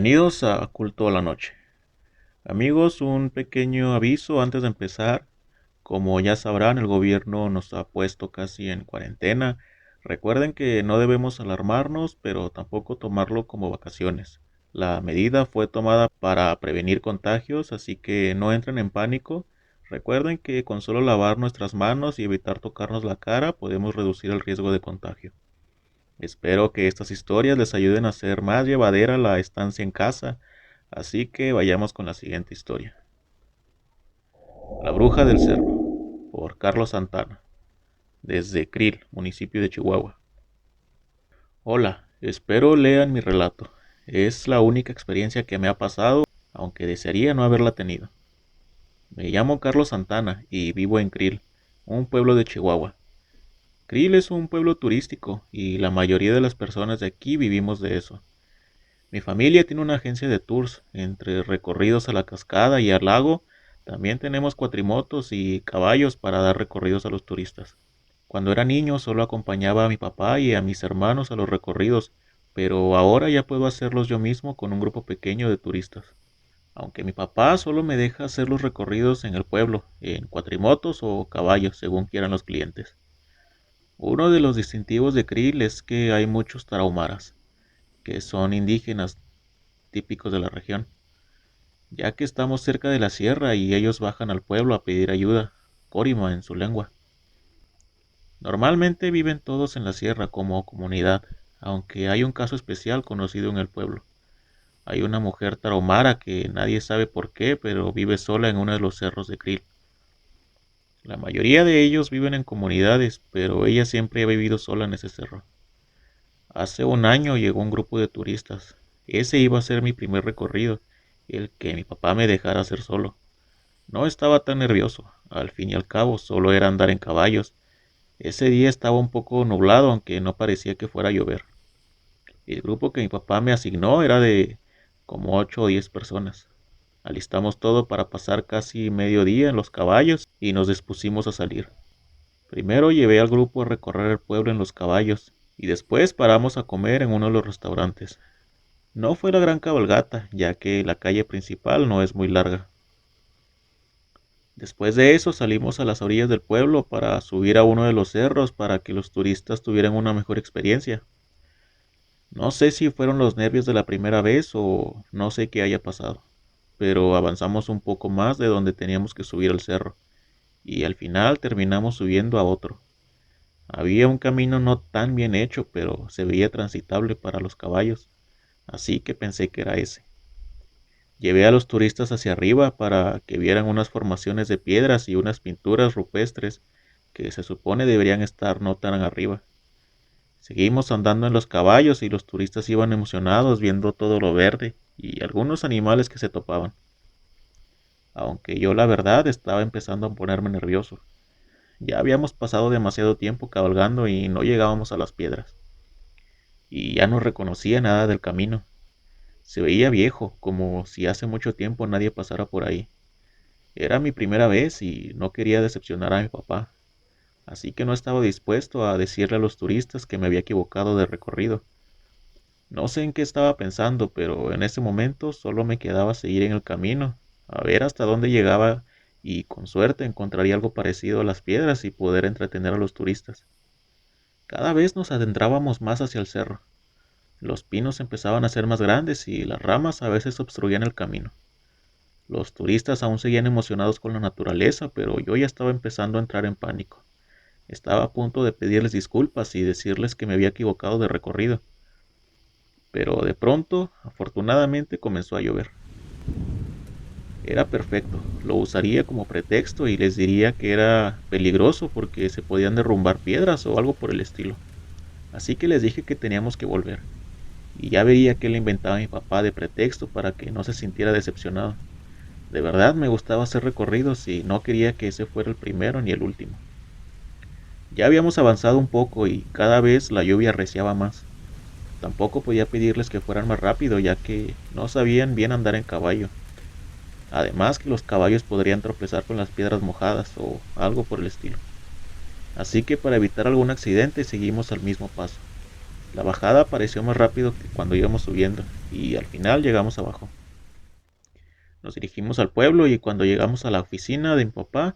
Bienvenidos a Culto a la Noche. Amigos, un pequeño aviso antes de empezar. Como ya sabrán, el gobierno nos ha puesto casi en cuarentena. Recuerden que no debemos alarmarnos, pero tampoco tomarlo como vacaciones. La medida fue tomada para prevenir contagios, así que no entren en pánico. Recuerden que con solo lavar nuestras manos y evitar tocarnos la cara podemos reducir el riesgo de contagio. Espero que estas historias les ayuden a hacer más llevadera la estancia en casa, así que vayamos con la siguiente historia. La Bruja del Cerro, por Carlos Santana, desde Krill, municipio de Chihuahua. Hola, espero lean mi relato. Es la única experiencia que me ha pasado, aunque desearía no haberla tenido. Me llamo Carlos Santana y vivo en Krill, un pueblo de Chihuahua. Krill es un pueblo turístico y la mayoría de las personas de aquí vivimos de eso. Mi familia tiene una agencia de tours, entre recorridos a la cascada y al lago. También tenemos cuatrimotos y caballos para dar recorridos a los turistas. Cuando era niño solo acompañaba a mi papá y a mis hermanos a los recorridos, pero ahora ya puedo hacerlos yo mismo con un grupo pequeño de turistas. Aunque mi papá solo me deja hacer los recorridos en el pueblo, en cuatrimotos o caballos, según quieran los clientes. Uno de los distintivos de Krill es que hay muchos tarahumaras, que son indígenas típicos de la región, ya que estamos cerca de la sierra y ellos bajan al pueblo a pedir ayuda, Corima en su lengua. Normalmente viven todos en la sierra como comunidad, aunque hay un caso especial conocido en el pueblo. Hay una mujer tarahumara que nadie sabe por qué, pero vive sola en uno de los cerros de Krill. La mayoría de ellos viven en comunidades, pero ella siempre ha vivido sola en ese cerro. Hace un año llegó un grupo de turistas. Ese iba a ser mi primer recorrido, el que mi papá me dejara hacer solo. No estaba tan nervioso, al fin y al cabo solo era andar en caballos. Ese día estaba un poco nublado, aunque no parecía que fuera a llover. El grupo que mi papá me asignó era de como 8 o 10 personas. Alistamos todo para pasar casi medio día en los caballos y nos dispusimos a salir. Primero llevé al grupo a recorrer el pueblo en los caballos y después paramos a comer en uno de los restaurantes. No fue la gran cabalgata, ya que la calle principal no es muy larga. Después de eso salimos a las orillas del pueblo para subir a uno de los cerros para que los turistas tuvieran una mejor experiencia. No sé si fueron los nervios de la primera vez o no sé qué haya pasado, pero avanzamos un poco más de donde teníamos que subir al cerro y al final terminamos subiendo a otro. Había un camino no tan bien hecho, pero se veía transitable para los caballos, así que pensé que era ese. Llevé a los turistas hacia arriba para que vieran unas formaciones de piedras y unas pinturas rupestres que se supone deberían estar no tan arriba. Seguimos andando en los caballos y los turistas iban emocionados viendo todo lo verde y algunos animales que se topaban. Aunque yo la verdad estaba empezando a ponerme nervioso. Ya habíamos pasado demasiado tiempo cabalgando y no llegábamos a las piedras. Y ya no reconocía nada del camino. Se veía viejo, como si hace mucho tiempo nadie pasara por ahí. Era mi primera vez y no quería decepcionar a mi papá, así que no estaba dispuesto a decirle a los turistas que me había equivocado de recorrido. No sé en qué estaba pensando, pero en ese momento solo me quedaba seguir en el camino, a ver hasta dónde llegaba y con suerte encontraría algo parecido a las piedras y poder entretener a los turistas. Cada vez nos adentrábamos más hacia el cerro. Los pinos empezaban a ser más grandes y las ramas a veces obstruían el camino. Los turistas aún seguían emocionados con la naturaleza, pero yo ya estaba empezando a entrar en pánico. Estaba a punto de pedirles disculpas y decirles que me había equivocado de recorrido. Pero de pronto, afortunadamente, comenzó a llover. Era perfecto, lo usaría como pretexto y les diría que era peligroso porque se podían derrumbar piedras o algo por el estilo. Así que les dije que teníamos que volver. Y ya vería qué le inventaba mi papá de pretexto para que no se sintiera decepcionado. De verdad me gustaba hacer recorridos y no quería que ese fuera el primero ni el último. Ya habíamos avanzado un poco y cada vez la lluvia arreciaba más. Tampoco podía pedirles que fueran más rápido ya que no sabían bien andar en caballo. Además que los caballos podrían tropezar con las piedras mojadas o algo por el estilo. Así que para evitar algún accidente seguimos al mismo paso. La bajada pareció más rápido que cuando íbamos subiendo y al final llegamos abajo. Nos dirigimos al pueblo y cuando llegamos a la oficina de mi papá,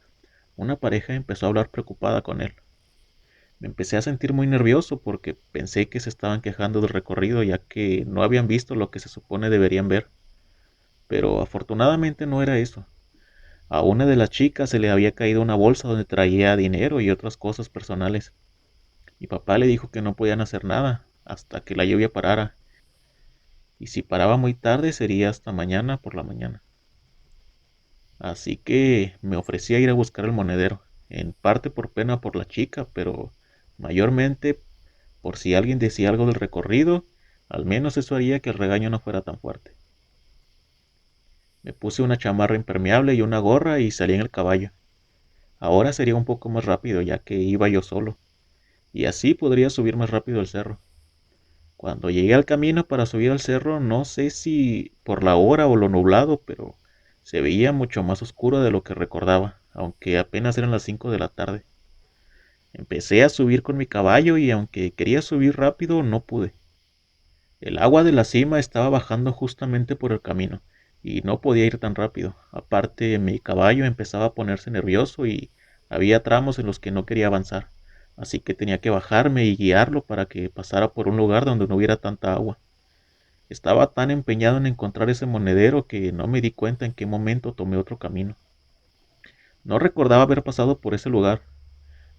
una pareja empezó a hablar preocupada con él. Me empecé a sentir muy nervioso porque pensé que se estaban quejando del recorrido ya que no habían visto lo que se supone deberían ver. Pero afortunadamente no era eso. A una de las chicas se le había caído una bolsa donde traía dinero y otras cosas personales. Mi papá le dijo que no podían hacer nada hasta que la lluvia parara, y si paraba muy tarde sería hasta mañana por la mañana. Así que me ofrecí a ir a buscar el monedero, en parte por pena por la chica, pero mayormente por si alguien decía algo del recorrido, al menos eso haría que el regaño no fuera tan fuerte. Me puse una chamarra impermeable y una gorra y salí en el caballo. Ahora sería un poco más rápido ya que iba yo solo, y así podría subir más rápido el cerro. Cuando llegué al camino para subir al cerro, no sé si por la hora o lo nublado, pero se veía mucho más oscuro de lo que recordaba, aunque apenas eran las 5 de la tarde. Empecé a subir con mi caballo y aunque quería subir rápido, no pude. El agua de la cima estaba bajando justamente por el camino, y no podía ir tan rápido. Aparte, mi caballo empezaba a ponerse nervioso y había tramos en los que no quería avanzar, así que tenía que bajarme y guiarlo para que pasara por un lugar donde no hubiera tanta agua. Estaba tan empeñado en encontrar ese monedero que no me di cuenta en qué momento tomé otro camino. No recordaba haber pasado por ese lugar.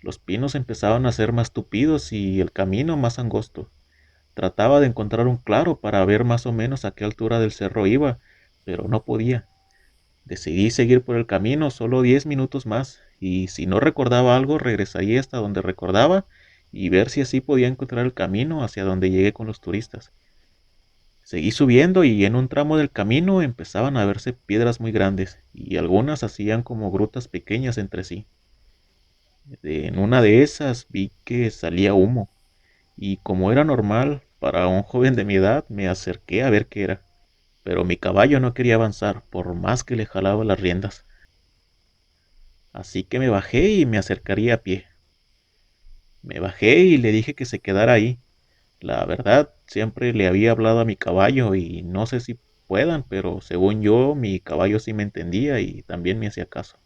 Los pinos empezaban a ser más tupidos y el camino más angosto. Trataba de encontrar un claro para ver más o menos a qué altura del cerro iba, pero no podía. Decidí seguir por el camino solo 10 minutos más, y si no recordaba algo regresaría hasta donde recordaba y ver si así podía encontrar el camino hacia donde llegué con los turistas. Seguí subiendo y en un tramo del camino empezaban a verse piedras muy grandes y algunas hacían como grutas pequeñas entre sí. En una de esas vi que salía humo y como era normal para un joven de mi edad me acerqué a ver qué era, pero mi caballo no quería avanzar por más que le jalaba las riendas, así que me bajé y me acercaría a pie. Me bajé y le dije que se quedara ahí. La verdad, siempre le había hablado a mi caballo y no sé si puedan, pero según yo, mi caballo sí me entendía y también me hacía caso.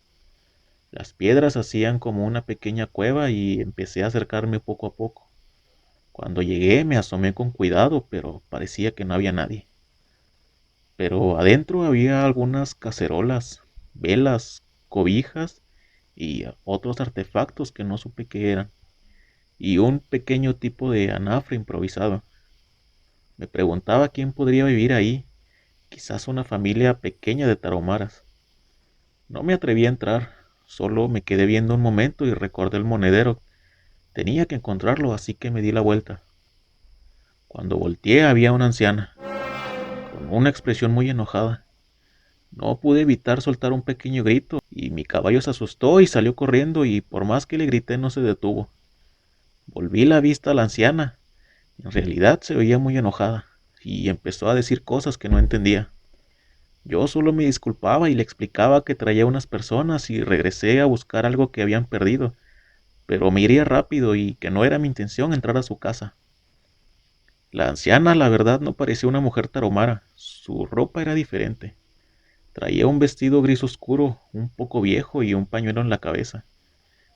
Las piedras hacían como una pequeña cueva y empecé a acercarme poco a poco. Cuando llegué me asomé con cuidado, pero parecía que no había nadie. Pero adentro había algunas cacerolas, velas, cobijas y otros artefactos que no supe qué eran, y un pequeño tipo de anafre improvisado. Me preguntaba quién podría vivir ahí, quizás una familia pequeña de tarahumaras. No me atreví a entrar, solo me quedé viendo un momento y recordé el monedero. Tenía que encontrarlo, así que me di la vuelta. Cuando volteé había una anciana, con una expresión muy enojada. No pude evitar soltar un pequeño grito, y mi caballo se asustó y salió corriendo, y por más que le grité no se detuvo. Volví la vista a la anciana. En realidad se veía muy enojada, y empezó a decir cosas que no entendía. Yo solo me disculpaba y le explicaba que traía unas personas y regresé a buscar algo que habían perdido, pero me iría rápido y que no era mi intención entrar a su casa. La anciana, la verdad, no parecía una mujer tarahumara. Su ropa era diferente. Traía un vestido gris oscuro, un poco viejo y un pañuelo en la cabeza.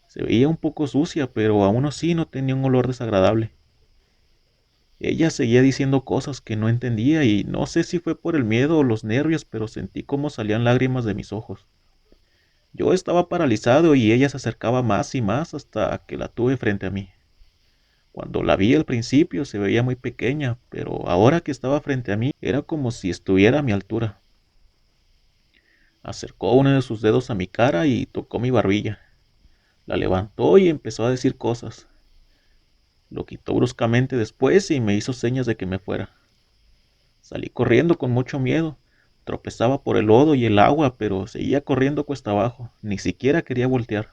Se veía un poco sucia, pero aún así no tenía un olor desagradable. Ella seguía diciendo cosas que no entendía y no sé si fue por el miedo o los nervios, pero sentí cómo salían lágrimas de mis ojos. Yo estaba paralizado y ella se acercaba más y más hasta que la tuve frente a mí. Cuando la vi al principio se veía muy pequeña, pero ahora que estaba frente a mí era como si estuviera a mi altura. Acercó uno de sus dedos a mi cara y tocó mi barbilla. La levantó y empezó a decir cosas. Lo quitó bruscamente después y me hizo señas de que me fuera. Salí corriendo con mucho miedo. Tropezaba por el lodo y el agua, pero seguía corriendo cuesta abajo. Ni siquiera quería voltear.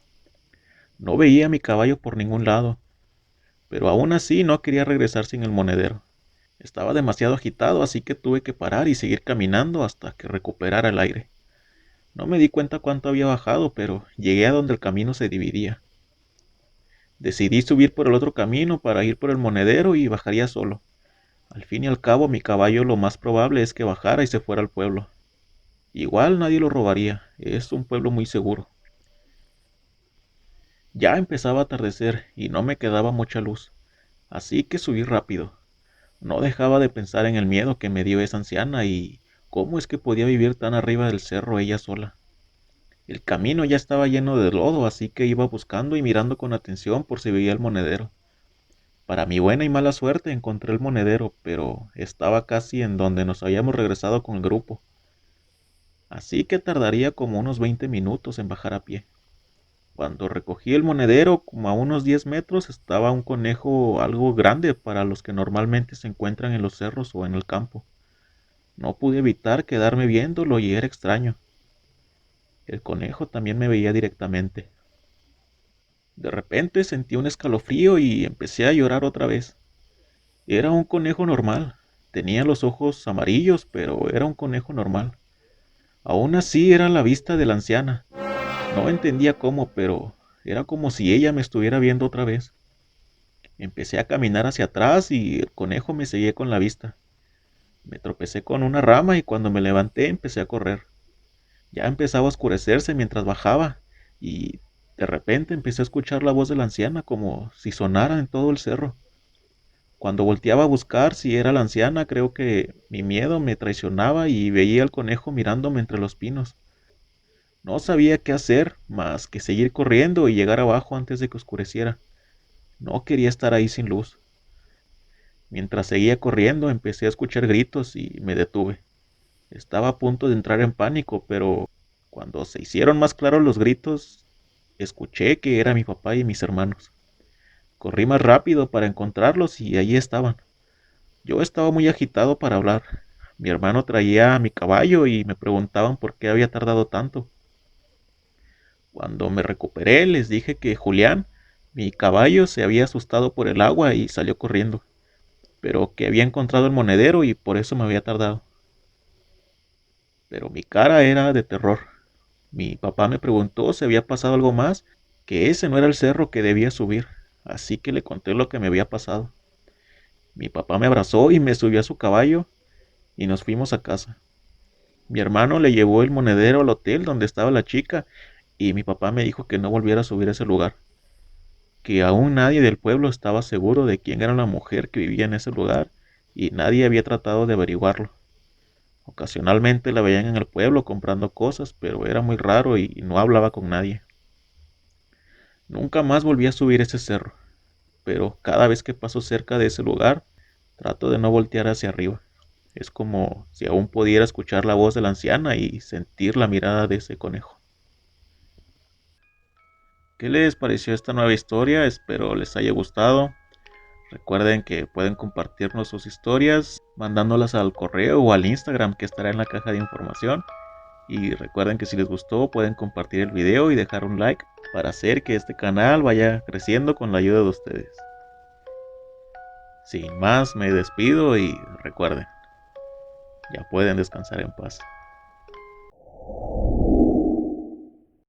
No veía a mi caballo por ningún lado, pero aún así no quería regresar sin el monedero. Estaba demasiado agitado, así que tuve que parar y seguir caminando hasta que recuperara el aire. No me di cuenta cuánto había bajado, pero llegué a donde el camino se dividía. Decidí subir por el otro camino para ir por el monedero y bajaría solo. Al fin y al cabo, mi caballo lo más probable es que bajara y se fuera al pueblo. Igual nadie lo robaría, es un pueblo muy seguro. Ya empezaba a atardecer y no me quedaba mucha luz, así que subí rápido. No dejaba de pensar en el miedo que me dio esa anciana y cómo es que podía vivir tan arriba del cerro ella sola. El camino ya estaba lleno de lodo, así que iba buscando y mirando con atención por si veía el monedero. Para mi buena y mala suerte encontré el monedero, pero estaba casi en donde nos habíamos regresado con el grupo, así que tardaría como unos 20 minutos en bajar a pie. Cuando recogí el monedero, como a unos 10 metros, estaba un conejo algo grande para los que normalmente se encuentran en los cerros o en el campo. No pude evitar quedarme viéndolo y era extraño. El conejo también me veía directamente. De repente sentí un escalofrío y empecé a llorar otra vez. Era un conejo normal. Tenía los ojos amarillos, pero era un conejo normal. Aún así era la vista de la anciana. No entendía cómo, pero era como si ella me estuviera viendo otra vez. Empecé a caminar hacia atrás y el conejo me seguía con la vista. Me tropecé con una rama y cuando me levanté empecé a correr. Ya empezaba a oscurecerse mientras bajaba y de repente empecé a escuchar la voz de la anciana como si sonara en todo el cerro. Cuando volteaba a buscar si era la anciana, creo que mi miedo me traicionaba y veía al conejo mirándome entre los pinos. No sabía qué hacer más que seguir corriendo y llegar abajo antes de que oscureciera. No quería estar ahí sin luz. Mientras seguía corriendo empecé a escuchar gritos y me detuve. Estaba a punto de entrar en pánico, pero cuando se hicieron más claros los gritos, escuché que era mi papá y mis hermanos. Corrí más rápido para encontrarlos y allí estaban. Yo estaba muy agitado para hablar. Mi hermano traía a mi caballo y me preguntaban por qué había tardado tanto. Cuando me recuperé, les dije que Julián, mi caballo, se había asustado por el agua y salió corriendo, pero que había encontrado el monedero y por eso me había tardado. Pero mi cara era de terror. Mi papá me preguntó si había pasado algo más, que ese no era el cerro que debía subir, así que le conté lo que me había pasado. Mi papá me abrazó y me subió a su caballo y nos fuimos a casa. Mi hermano le llevó el monedero al hotel donde estaba la chica y mi papá me dijo que no volviera a subir a ese lugar, que aún nadie del pueblo estaba seguro de quién era la mujer que vivía en ese lugar y nadie había tratado de averiguarlo. Ocasionalmente la veían en el pueblo comprando cosas, pero era muy raro y no hablaba con nadie. Nunca más volví a subir ese cerro, pero cada vez que paso cerca de ese lugar, trato de no voltear hacia arriba. Es como si aún pudiera escuchar la voz de la anciana y sentir la mirada de ese conejo. ¿Qué les pareció esta nueva historia? Espero les haya gustado. Recuerden que pueden compartirnos sus historias mandándolas al correo o al Instagram que estará en la caja de información. Y recuerden que si les gustó pueden compartir el video y dejar un like para hacer que este canal vaya creciendo con la ayuda de ustedes. Sin más, me despido y recuerden, ya pueden descansar en paz.